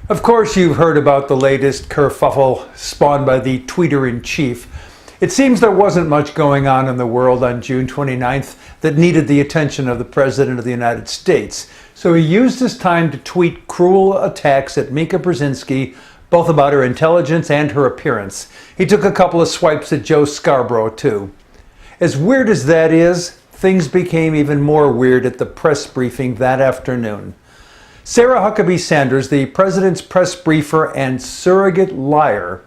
Of course, you've heard about the latest kerfuffle spawned by the tweeter-in-chief. It seems there wasn't much going on in the world on June 29th that needed the attention of the President of the United States. So he used his time to tweet cruel attacks at Mika Brzezinski, both about her intelligence and her appearance. He took a couple of swipes at Joe Scarborough, too. As weird as that is, things became even more weird at the press briefing that afternoon. Sarah Huckabee Sanders, the president's press briefer and surrogate liar,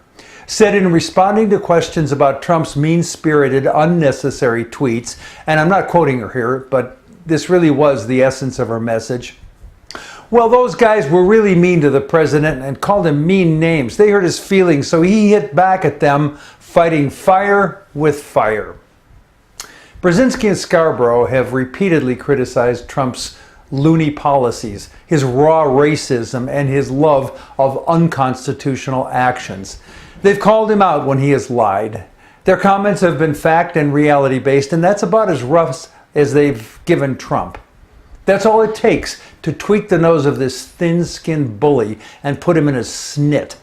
said in responding to questions about Trump's mean-spirited, unnecessary tweets, and I'm not quoting her here, but this really was the essence of her message. Well, those guys were really mean to the president and called him mean names. They hurt his feelings, so he hit back at them, fighting fire with fire. Brzezinski and Scarborough have repeatedly criticized Trump's loony policies, his raw racism, and his love of unconstitutional actions. They've called him out when he has lied. Their comments have been fact and reality-based, and that's about as rough as they've given Trump. That's all it takes to tweak the nose of this thin-skinned bully and put him in a snit.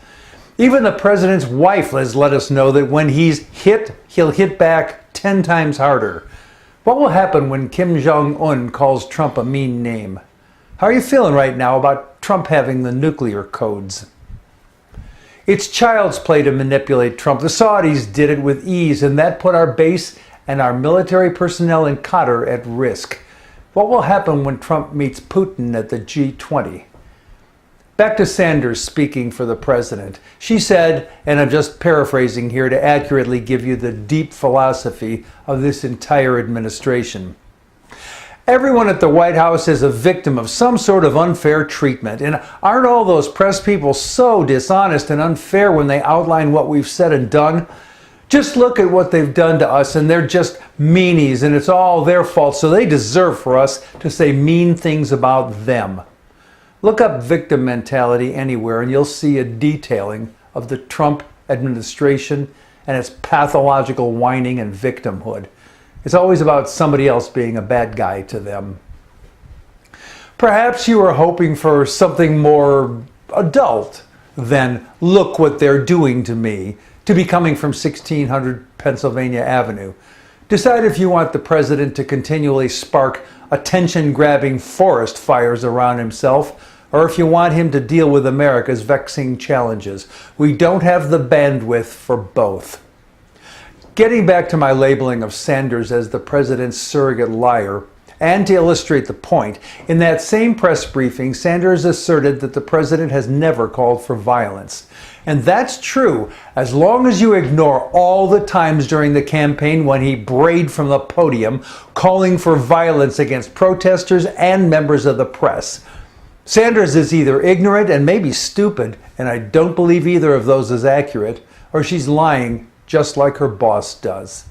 Even the president's wife has let us know that when he's hit, he'll hit back 10 times harder. What will happen when Kim Jong-Un calls Trump a mean name? How are you feeling right now about Trump having the nuclear codes? It's child's play to manipulate Trump. The Saudis did it with ease, and that put our base and our military personnel in Qatar at risk. What will happen when Trump meets Putin at the G20? Back to Sanders speaking for the president. She said, and I'm just paraphrasing here to accurately give you the deep philosophy of this entire administration. Everyone at the White House is a victim of some sort of unfair treatment. And aren't all those press people so dishonest and unfair when they outline what we've said and done? Just look at what they've done to us, and they're just meanies, and it's all their fault, so they deserve for us to say mean things about them. Look up victim mentality anywhere and you'll see a detailing of the Trump administration and its pathological whining and victimhood. It's always about somebody else being a bad guy to them. Perhaps you were hoping for something more adult than "look what they're doing to me" to be coming from 1600 Pennsylvania Avenue. Decide if you want the president to continually spark attention-grabbing forest fires around himself, or if you want him to deal with America's vexing challenges. We don't have the bandwidth for both. Getting back to my labeling of Sanders as the president's surrogate liar, and to illustrate the point, in that same press briefing, Sanders asserted that the president has never called for violence. And that's true as long as you ignore all the times during the campaign when he brayed from the podium, calling for violence against protesters and members of the press. Sanders is either ignorant and maybe stupid, and I don't believe either of those is accurate, or she's lying just like her boss does.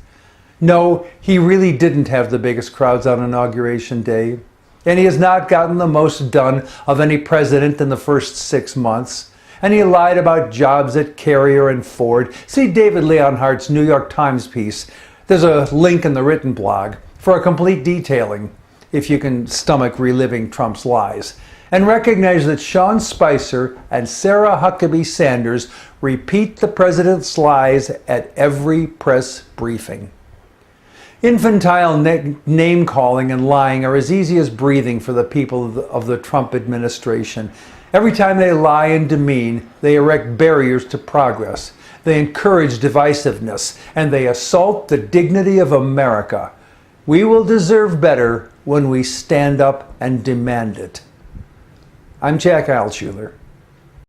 No, he really didn't have the biggest crowds on Inauguration Day, and he has not gotten the most done of any president in the first 6 months, and he lied about jobs at Carrier and Ford. See David Leonhardt's New York Times piece. There's a link in the written blog for a complete detailing, if you can stomach reliving Trump's lies. And recognize that Sean Spicer and Sarah Huckabee Sanders repeat the president's lies at every press briefing. Infantile name-calling and lying are as easy as breathing for the people of the Trump administration. Every time they lie and demean, they erect barriers to progress. They encourage divisiveness, and they assault the dignity of America. We will deserve better when we stand up and demand it. I'm Jack Altshuler.